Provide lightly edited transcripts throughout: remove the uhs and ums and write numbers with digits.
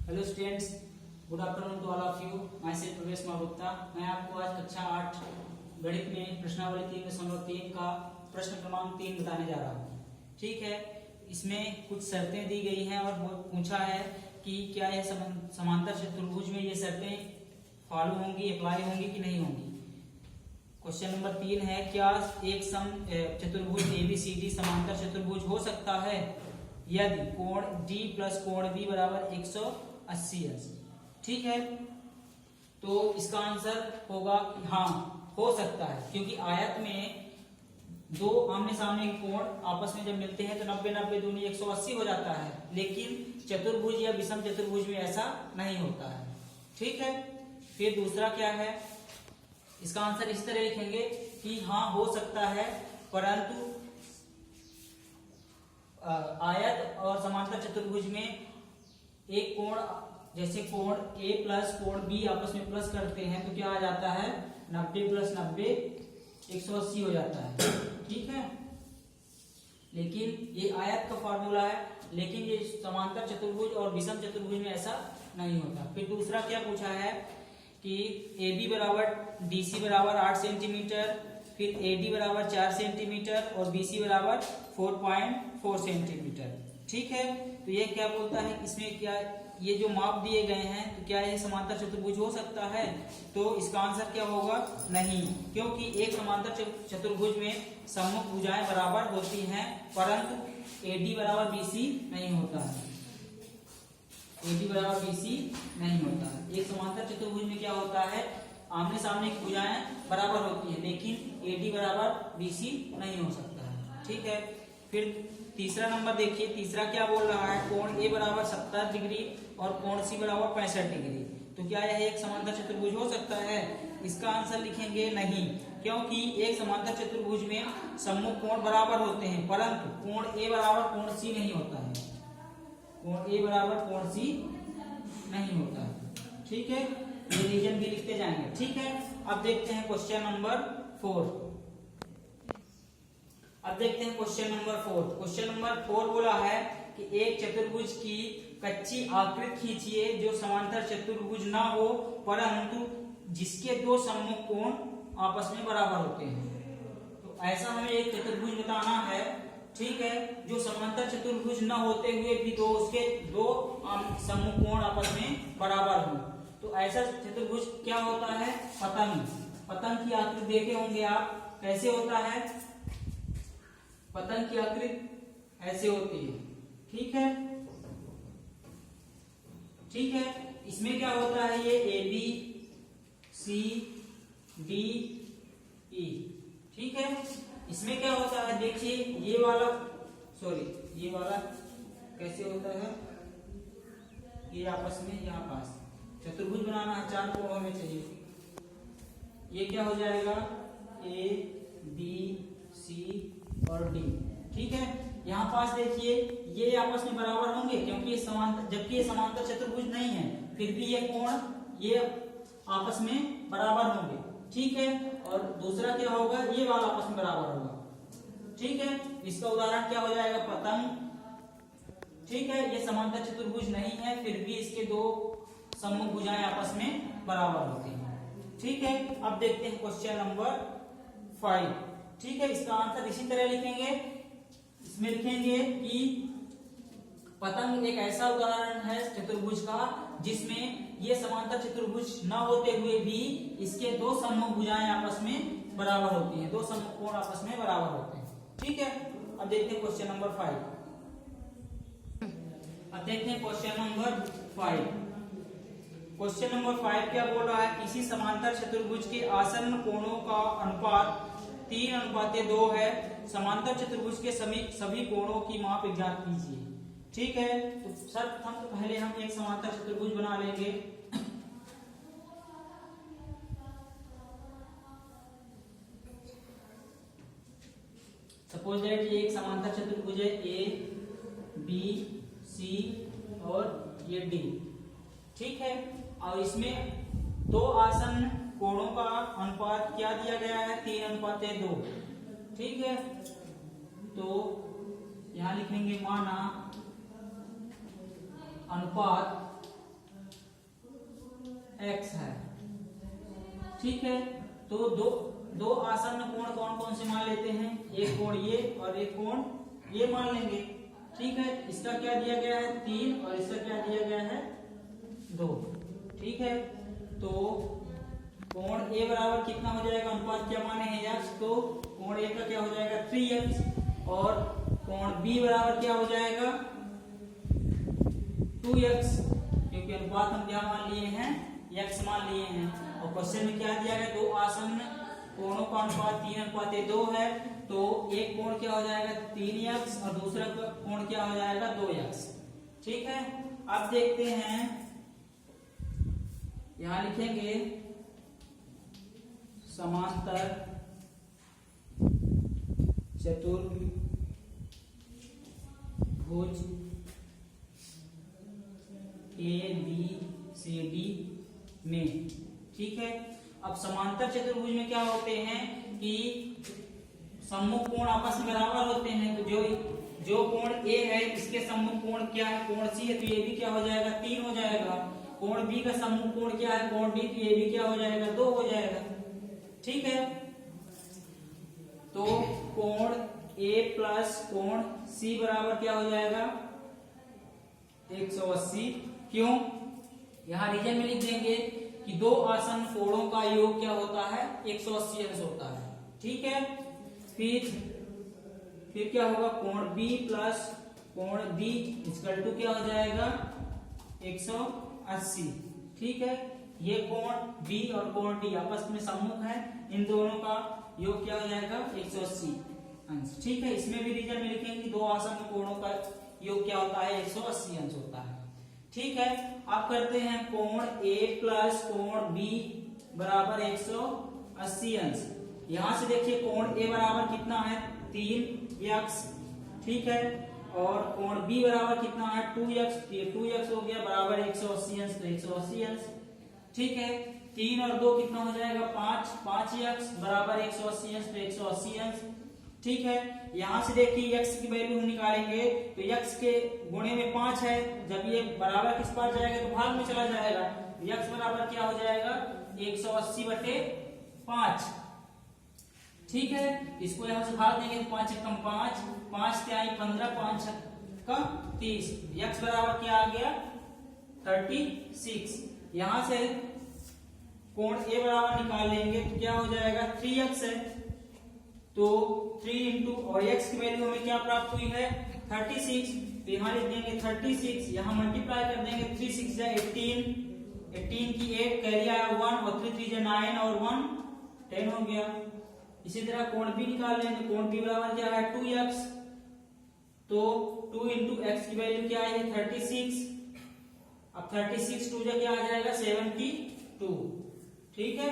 Hello students, good afternoon to all of you. Myself Pravesh Gupta. मैं आपको आज कक्षा 8 गणित में प्रश्नावली 3.3 का प्रश्न क्रमांक 3 बताने जा रहा हूँ। ठीक है, इसमें कुछ शर्तें दी गई हैं और पूछा है कि क्या यह समांतर चतुर्भुज में ये शर्तें फॉलो होंगी, अप्लाई होंगी कि नहीं होंगी। क्वेश्चन नंबर 3 है, क्या एक सम चतुर्भुज ABCD समांतर चतुर्भुज हो सकता है यदि कोण D प्लस कोण B बराबर 180 अंश। ठीक है, तो इसका आंसर होगा कि हाँ हो सकता है, क्योंकि आयत में दो आमने सामने कोण आपस में जब मिलते हैं तो 90-90 दूनी 180 हो जाता है, लेकिन चतुर्भुज या विषम चतुर्भुज में ऐसा नहीं होता है। ठीक है, फिर दूसरा क्या है, इसका आंसर इस तरह लिखेंगे कि हाँ हो सकता है, परंतु आयत और समांतर चतुर्भुज में एक कोण जैसे कोण A प्लस कोण B आपस में प्लस करते हैं तो क्या आ जाता है 90 प्लस 90 180 हो जाता है। ठीक है, लेकिन ये आयत का फॉर्मूला है, लेकिन ये समांतर चतुर्भुज और विषम चतुर्भुज में ऐसा नहीं होता। फिर दूसरा क्या पूछा है कि AB बराबर DC बराबर 8 सेंटीमीटर, फिर AD बराबर 4 सेंटीमीटर और BC बराबर 4.4 सेंटीमीटर। ठीक है, तो ये क्या बोलता है, इसमें क्या ये जो माप दिए गए हैं तो क्या ये समांतर चतुर्भुज हो सकता है। तो इसका आंसर क्या होगा, नहीं, क्योंकि एक समांतर चतुर्भुज में सम्मुख भुजाएं बराबर होती हैं, परंतु AD बराबर BC नहीं होता है। AD बराबर BC नहीं होता है। एक समांतर चतुर्भुज में क्या होता है, आमने सामने की भुजाएं बराबर होती है, लेकिन AD बराबर BC नहीं हो सकता है। ठीक है, फिर तीसरा नंबर देखिए, तीसरा क्या बोल रहा है, कोण A बराबर 70 डिग्री और कोण C बराबर 65 डिग्री। तो क्या यह एक समांतर चतुर्भुज हो सकता है। इसका आंसर लिखेंगे नहीं, क्योंकि एक समांतर चतुर्भुज में सम्मुख कोण बराबर होते हैं, परंतु कोण A बराबर कोण C नहीं होता है। कोण A बराबर कोण C नहीं होता है। ठीक है, ये रीजन भी लिखते जाएंगे। ठीक है, अब देखते हैं क्वेश्चन नंबर 4। अब देखते हैं क्वेश्चन नंबर 4। क्वेश्चन नंबर 4 बोला है कि एक चतुर्भुज की कच्ची आकृति खींचिए जो समांतर चतुर्भुज ना हो, परंतु जिसके दो सम्मुख कोण आपस में बराबर होते हैं। तो ऐसा हमें एक चतुर्भुज बताना है, ठीक है, जो समांतर चतुर्भुज न होते हुए भी उसके दो सम्मुख कोण आपस में बराबर हो। तो ऐसा चतुर्भुज क्या होता है, पतंग। पतंग की आकृति देखे होंगे आप, कैसे होता है, पतंग की आकृति ऐसे होती है। ठीक है, ठीक है, इसमें क्या होता है, ये AB C D E। ठीक है, इसमें क्या होता है, देखिए ये वाला कैसे होता है, ये आपस में यहाँ पास चतुर्भुज बनाना है, 4 कोण हमें चाहिए। ये क्या हो जाएगा, A B C और D। ठीक है, यहाँ पास देखिए ये आपस में बराबर होंगे, क्योंकि ये समांतर, जबकि ये समांतर चतुर्भुज नहीं है, फिर भी ये कोण ये आपस में बराबर होंगे। ठीक है, और दूसरा क्या होगा, ये वाला आपस में बराबर होगा। ठीक है, इसका उदाहरण क्या हो जाएगा, पतंग। ठीक है, ये समांतर चतुर्भुज नहीं है, फिर भी इसके दो सम्मुख भुजाएं आपस में बराबर होती हैं। ठीक है, अब देखते हैं क्वेश्चन नंबर 5। ठीक है, इसका आंसर इसी तरह लिखेंगे। इसमें लिखेंगे कि पतंग एक ऐसा उदाहरण है चतुर्भुज का जिसमें ये समांतर चतुर्भुज न होते हुए भी इसके दो सम्मुख भुजाएं आपस में बराबर होती हैं, दो सम्मुख कोण आपस में बराबर होते हैं। ठीक है, अब देखते हैं क्वेश्चन नंबर 5। अब देखते हैं क्वेश्चन नंबर 5। क्वेश्चन नंबर 5 क्या बोल रहा है, किसी समांतर चतुर्भुज के आसन्न कोणों का अनुपात 3:2 है। समांतर चतुर्भुज के सभी कोणों की माप ज्ञात कीजिए। ठीक है, तो सर्वप्रथम तो पहले हम एक समांतर चतुर्भुज बना लेंगे। सपोज दैट ये एक समांतर चतुर्भुज है, A B C और ये D। ठीक है, और इसमें दो आसन्न कोणों का अनुपात क्या दिया गया है, 3:2। ठीक है, तो यहां लिखेंगे माना अनुपात x है। ठीक है, तो दो आसन्न कोण कौन कौन से मान लेते हैं, एक कोण ये और एक कोण ये मान लेंगे। ठीक है, इसका क्या दिया गया है 3 और इसका क्या दिया गया है 2। ठीक है, तो कोण A बराबर कितना हो जाएगा, अनुपात क्या माने हैं x, तो कोण A का क्या हो जाएगा 3x और कोण B बराबर क्या हो जाएगा 2x, क्योंकि अनुपात हम क्या मान लिए हैं x मान लिए हैं। और क्वेश्चन में क्या दिया गया, दो आसन्न कोणों का अनुपात 3:2 है, तो एक कोण क्या हो जाएगा 3x और दूसरा कोण क्या हो जाएगा 2x। ठीक है, अब देखते हैं, यहां लिखेंगे समांतर चतुर्भुज ABCD में। ठीक है, अब समांतर चतुर्भुज में क्या होते हैं कि सम्मुख कोण आपस में बराबर होते हैं, तो जो कोण A है इसके सम्मुख कोण क्या है कोण C है, तो ये भी क्या हो जाएगा 3 हो जाएगा। कोण B का सम्मुख कोण क्या है कोण D, तो ये भी क्या हो जाएगा 2 हो जाएगा। ठीक है, तो कोण A प्लस कोण C बराबर क्या हो जाएगा 180। क्यों, यहां रीजन में लिख देंगे कि दो आसन्न कोणों का योग क्या होता है 180 अंश होता है। ठीक है, फिर क्या होगा कोण B प्लस कोण D इक्वल टू क्या हो जाएगा 180। ठीक है, ये कोण B और कोण D आपस में सम्मुख है, इन दोनों का योग क्या हो जाएगा 180 अंश। ठीक है, इसमें भी रीजन में लिखेंगे कि दो आसन्न कोणों का योग क्या होता है 180 अंश होता है। ठीक है, अब करते हैं कोण A प्लस कोण B बराबर 180 अंश। यहां से देखिए कोण A बराबर कितना है 3x। ठीक है, और कोण B बराबर कितना है 2x, ये 2x हो गया बराबर 180 अंश, तो 180 अंश। ठीक है, 3 और 2 कितना हो जाएगा 5x बराबर 180 अंश, तो 180 अंश। ठीक है, यहां से देखिए x की वैल्यू हम निकालेंगे, तो x के गुणे में 5 है, जब ये बराबर किस पास जाएगा तो भाग में चला जाएगा, x बराबर क्या हो जाएगा 180/5। ठीक है, इसको यहां से भाग देंगे तो 5 कम 5, 5 के आई 15, 5 का 30, x बराबर क्या आ गया 36। यहां से कोण A बराबर निकाल लेंगे तो क्या हो जाएगा 3x है, तो 3 इंटू और x की वैल्यू हमें क्या प्राप्त हुई है 36, तो यहां लिख देंगे 36, यहां मल्टीप्लाई कर देंगे 3 6 जा 18, 18 की 8 कैरी आया 1 और 3 3 जा 9 और 1 10 हो गया। इसी तरह कोण B निकाल लेंगे, कोण B बराबर क्या है 2x, तो 2 इंटू एक्स की वैल्यू क्या है 36, अब 36 2 जा क्या आ जाएगा 72। ठीक है,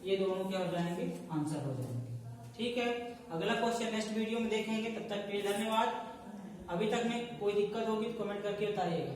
ये दोनों क्या हो जाएंगे आंसर हो जाएंगे। ठीक है, अगला क्वेश्चन नेक्स्ट वीडियो में देखेंगे, तब तक के लिए धन्यवाद। अभी तक में कोई दिक्कत होगी तो कमेंट करके बताइएगा।